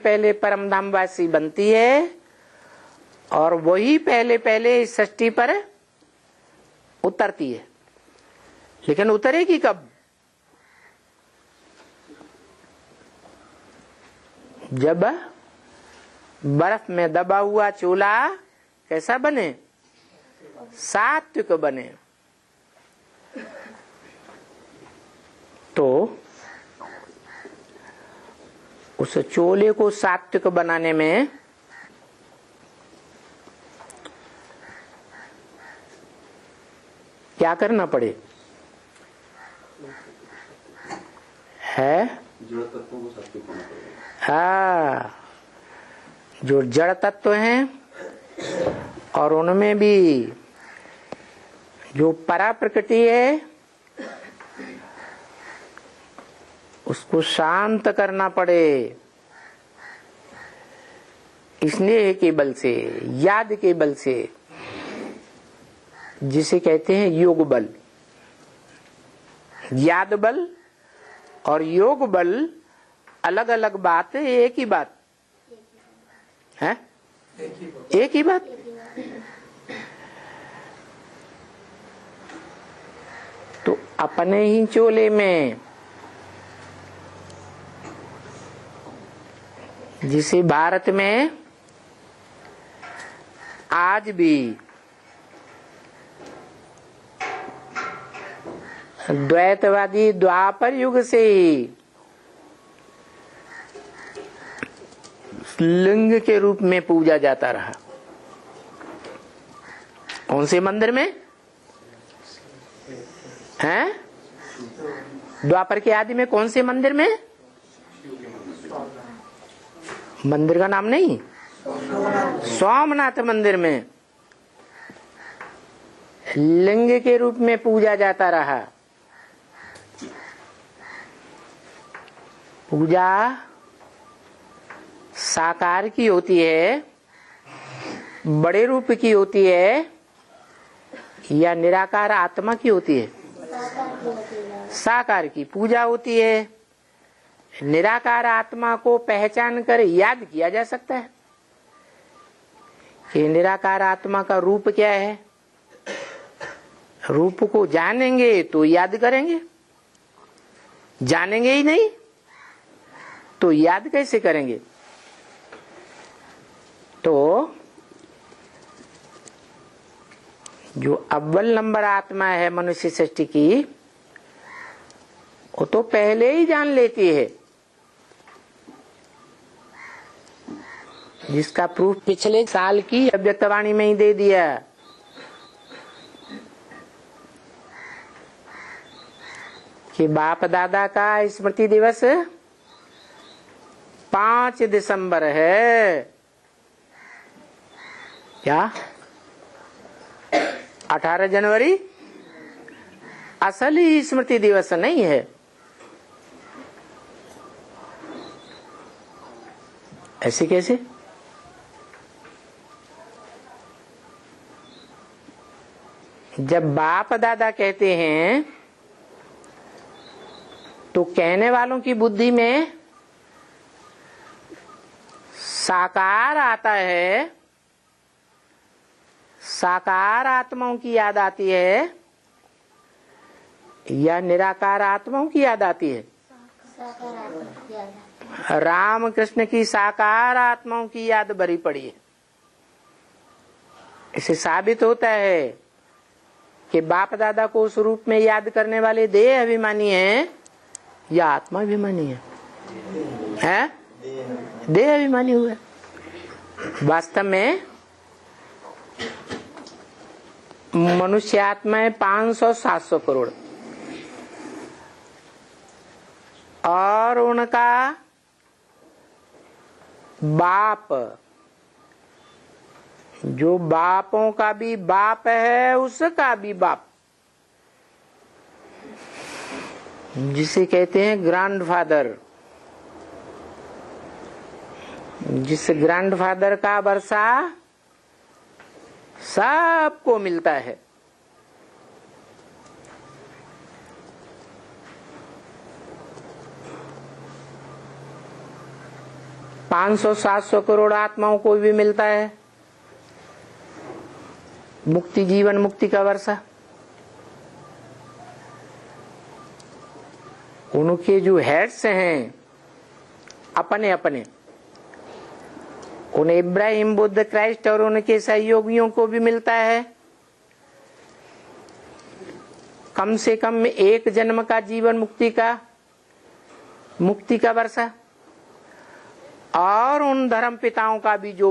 पहले परमधामवासी बनती है और वही पहले पहले इस सृष्टि पर उतरती है। लेकिन उतरेगी कब? जब बर्फ में दबा हुआ चूल्हा कैसा बने? सात्विक बने। तो उस चोले को सात्विक बनाने में क्या करना पड़े? है जड़ तत्वों को सात्विक होना पड़ेगा। हाँ, जो जड़ तत्व हैं और उनमें भी जो परा प्रकृति है उसको शांत करना पड़े। स्नेह के बल से, याद के बल से, जिसे कहते हैं योग बल। याद बल और योग बल अलग अलग बात है, एक ही बात है? एक ही बात। तो अपने ही चोले में, जिसे भारत में आज भी द्वैतवादी द्वापर युग से ही लिंग के रूप में पूजा जाता रहा। कौन से मंदिर में हैं? द्वापर के आदि में कौन से मंदिर में? मंदिर का नाम नहीं, सोमनाथ मंदिर में लिंग के रूप में पूजा जाता रहा। पूजा साकार की होती है, बड़े रूप की होती है, या निराकार आत्मा की होती है? साकार की पूजा होती है। निराकार आत्मा को पहचान कर याद किया जा सकता है कि निराकार आत्मा का रूप क्या है। रूप को जानेंगे तो याद करेंगे, जानेंगे ही नहीं तो याद कैसे करेंगे? तो जो अव्वल नंबर आत्मा है मनुष्य सृष्टि की, वो तो पहले ही जान लेती है, जिसका प्रूफ पिछले साल की अव्यक्तवाणी में ही दे दिया। कि बाप दादा का स्मृति दिवस 5 दिसंबर है। क्या 18 जनवरी असली स्मृति दिवस नहीं है। ऐसे कैसे? जब बाप दादा कहते हैं तो कहने वालों की बुद्धि में साकार आता है, साकार आत्माओं की याद आती है या निराकार आत्माओं की याद आती है? राम कृष्ण की साकार आत्माओं की याद भरी पड़ी है। इससे साबित होता है कि बाप दादा को उस रूप में याद करने वाले देह अभिमानी हैं या आत्मा अभिमानी है? देह अभिमानी हुए। वास्तव में मनुष्य आत्मा है 500-700 करोड़, और उनका बाप, जो बापों का भी बाप है, उसका भी बाप, जिसे कहते हैं ग्रैंडफादर, जिस ग्रैंडफादर का वर्षा सबको मिलता है। 500-700 करोड़ आत्माओं को भी मिलता है मुक्ति, जीवन मुक्ति का वर्षा। उनके जो हेड्स हैं अपने अपने, उन्हें इब्राहिम, बुद्ध, क्राइस्ट और उनके सहयोगियों को भी मिलता है कम से कम एक जन्म का जीवन मुक्ति का वर्षा। और उन धर्म पिताओं का भी जो